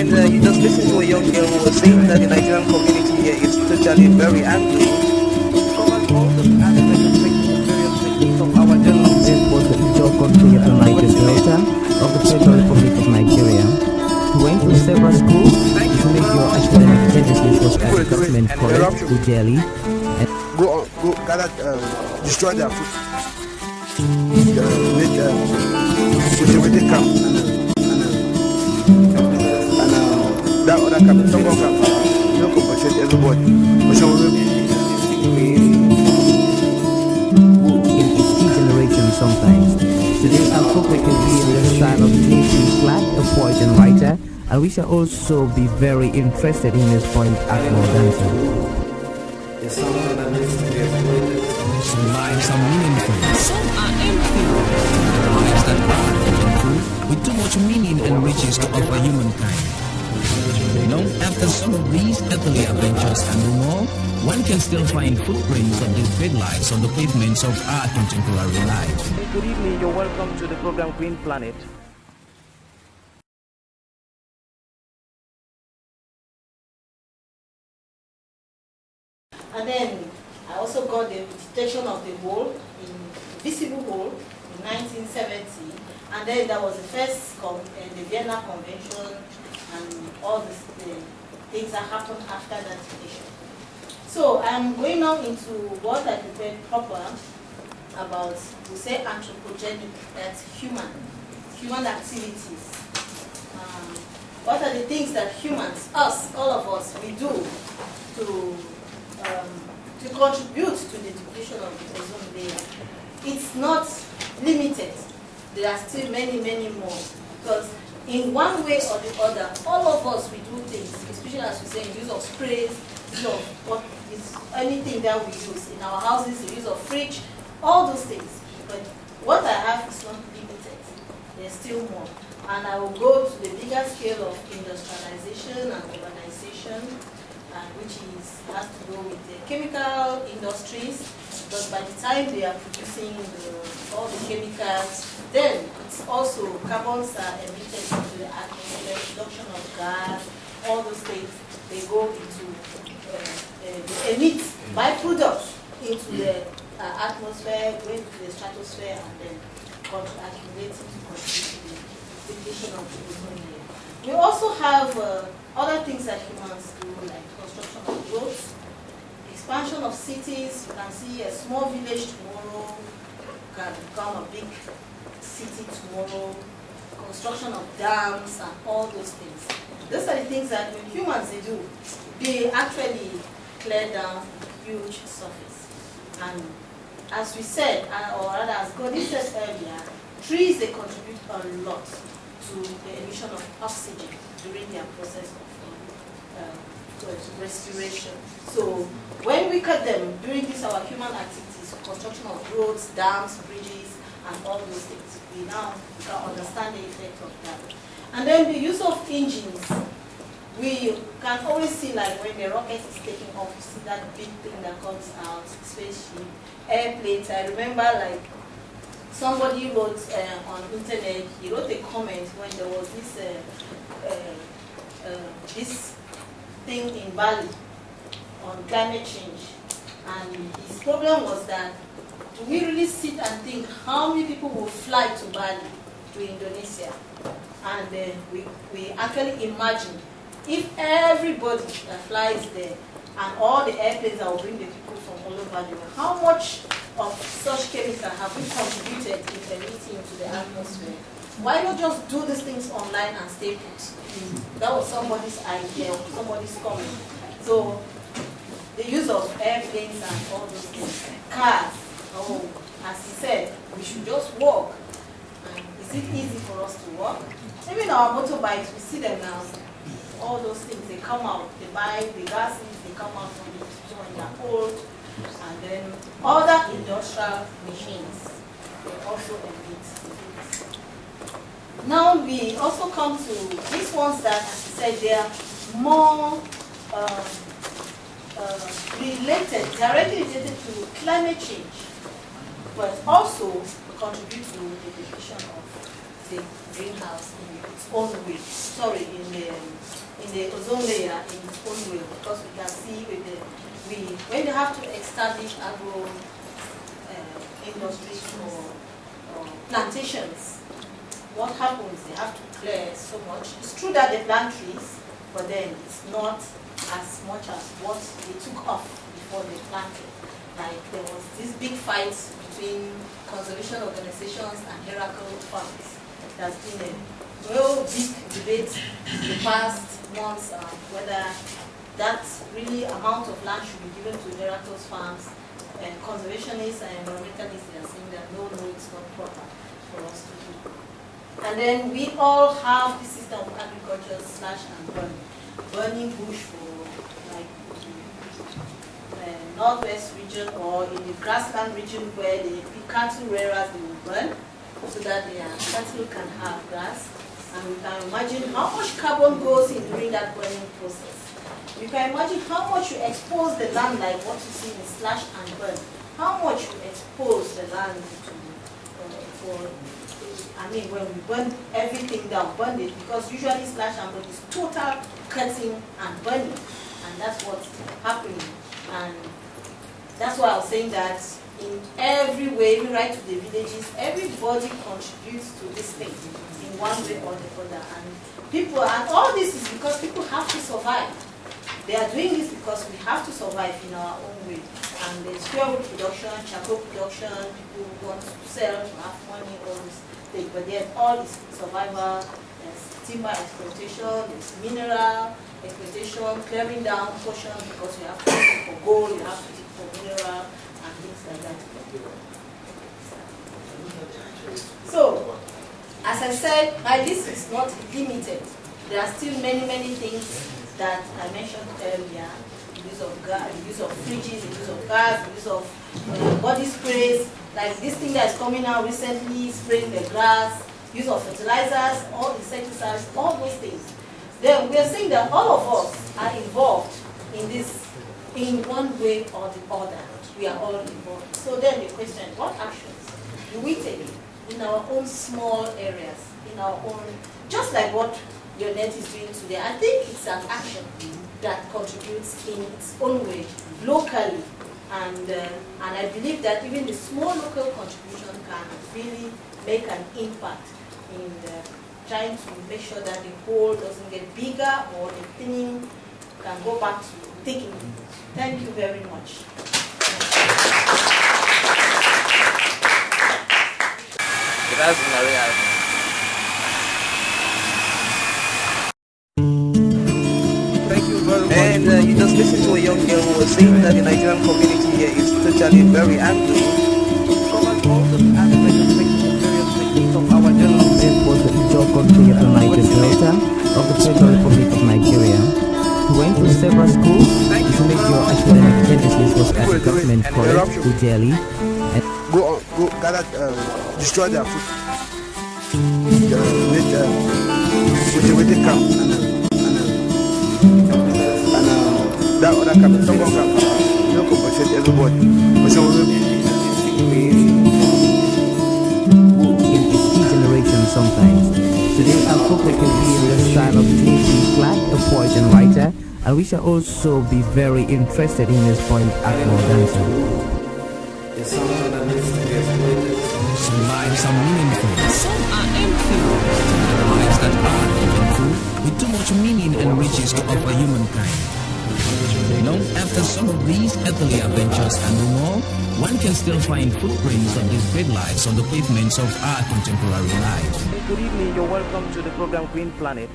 And you just listen to a young girl who was saying that the Nigerian community here is totally very angry. Covers all the aspects of various sectors of our journalism. This was the Ijaw country of the Niger Delta of the Federal Republic of Nigeria. He went to several schools to make your academic education was at the government college to Delhi. And go gather, destroy their food, make cultivated camp, and that other camp, some more camp, no compensate everybody. in its degeneration sometimes. Today, Anthropogenic will be in the style of native flag, a poet and writer, and we shall also be very interested in his point Akmo dancing. It's something that needs to be exploited. Some lives are meaningful, some are empty. There are lives that are meaningful, with too much meaning and riches to offer humankind. You know, after some of these earthly adventures and more, one can still find footprints of these great lives on the pavements of our contemporary life. Good evening, you're welcome to the program Green Planet. And then I also got the detection of the hole, visible hole, in 1970. And then there was the first, the Vienna Convention, and all the things that happened after that detection. So I'm going now into what I prepared proper about, we say anthropogenic, that's human activities. What are the things that humans, us, all of us, we do to contribute to the depletion of the ozone layer? It's not limited. There are still many, many more. Because in one way or the other, all of us, we do things, especially as we say, use of sprays, use of what is anything that we use in our houses, the use of fridge, all those things. But what I have is not limited. There's still more. And I will go to the bigger scale of industrialization and urbanization, which has to do with the chemical industries, because by the time they are producing all the chemicals, then it's also carbons are emitted into the atmosphere, production of gas, all those things, they go into, they emit byproducts into the atmosphere, going to the stratosphere, and then accumulating to contribute to the depletion of the ozone layer. We also have other things that humans do, like construction of roads, expansion of cities. You can see a small village tomorrow can become a big city tomorrow, construction of dams and all those things. Those are the things that when humans they do, they actually clear down huge surface. And as we said, or rather as Godi said earlier, trees they contribute a lot to the emission of oxygen during their process of respiration. So when we cut them during this our human activities, construction of roads, dams, bridges, and all those things, we now can understand the effect of that. And then the use of engines, we can always see like when the rocket is taking off, you see that big thing that comes out, spaceship, airplanes. I remember like somebody wrote on internet, he wrote a comment when there was this this thing in Bali on climate change. And his problem was that, do we really sit and think how many people will fly to Bali, to Indonesia? And we actually imagined if everybody that flies there and all the airplanes that will bring the people from all over the world, how much of such chemical have we contributed in emitting into the atmosphere? Why not just do these things online and stay put? That was somebody's idea, somebody's comment. So the use of airplanes and all those things, cars, as he said, we should just walk. And is it easy for us to walk? Even our motorbikes, we see them now. All those things, they come out, they buy the gases, they come out from the when they're old, and then other industrial machines, they also emit. Now we also come to these ones that, as I said, they are more directly related to climate change, but also contribute to the depletion of the greenhouse in its own way. Sorry, in the ozone layer in its own way, because we can see with when they have to establish agro industries or plantations, what happens? They have to clear so much. It's true that they plant trees, but then it's not as much as what they took off before they planted. Like there was this big fight between conservation organizations and hierarchical farms. There's been a real big debate in the past months on whether that really amount of land should be given to hierarchical farms. And conservationists and environmentalists, they are saying that no, it's not proper for us to do. And then we all have the system of agriculture slash and burning bush for like the northwest region or in the grassland region where the cattle rearers they will burn so that their cattle can have grass. And we can imagine how much carbon goes in during that burning process. You can imagine how much you expose the land, like what you see in slash and burn. How much you expose the land to, when we burn everything down, burn it, because usually slash and burn is total cutting and burning. And that's what's happening. And that's why I was saying that in every way, right to the villages, everybody contributes to this thing in one way or the other. And people, and all this is because people have to survive. They are doing this because we have to survive in our own way. And there's fuel production, charcoal production, people who want to sell, to have money, all this thing. But there's all this survival, there's timber exploitation, there's mineral exploitation, clearing down portion because you have to dig for gold, you have to dig for mineral, and things like that. So, as I said, my list is not limited. There are still many, many things that I mentioned earlier, the use of gas, the use of fridges, the use of gas, the use of body sprays, like this thing that is coming out recently, spraying the grass, use of fertilizers, all insecticides, all those things. Then we are saying that all of us are involved in this in one way or the other. We are all involved. So then the question, what actions do we take in our own small areas, in our own, just like what your net is doing today? I think it's an action that contributes in its own way, locally, and I believe that even the small local contribution can really make an impact in trying to make sure that the whole doesn't get bigger or the thinning can go back to thinking. Thank you very much. Gracias, Maria. And you just listen to a young girl who was saying that the Nigerian community here is totally very angry. Covers all the aspects of various sectors of our journalism. It was the Ijaw country of the Niger Delta of the Federal Republic of Nigeria. He went to several schools. His major academic genesis was at the government college, Ujeli. Go gather, destroy their food. With the camp and that other camp, some more camp. You don't compensate everybody. But some of them in its degeneration sometimes. Today our FOREP can be in the style of J.P. Clark, a poet and writer, and we shall also be very interested in his point Akmo dancing. It's something that needs to be exploited. Some lives are meaningful, some are empty. There are lives that are meaningful, with too much meaning and riches to offer humankind. Long after some of these earthly adventures and more, one can still find footprints of these great lives on the pavements of our contemporary life. Good evening, you're welcome to the program Green Planet.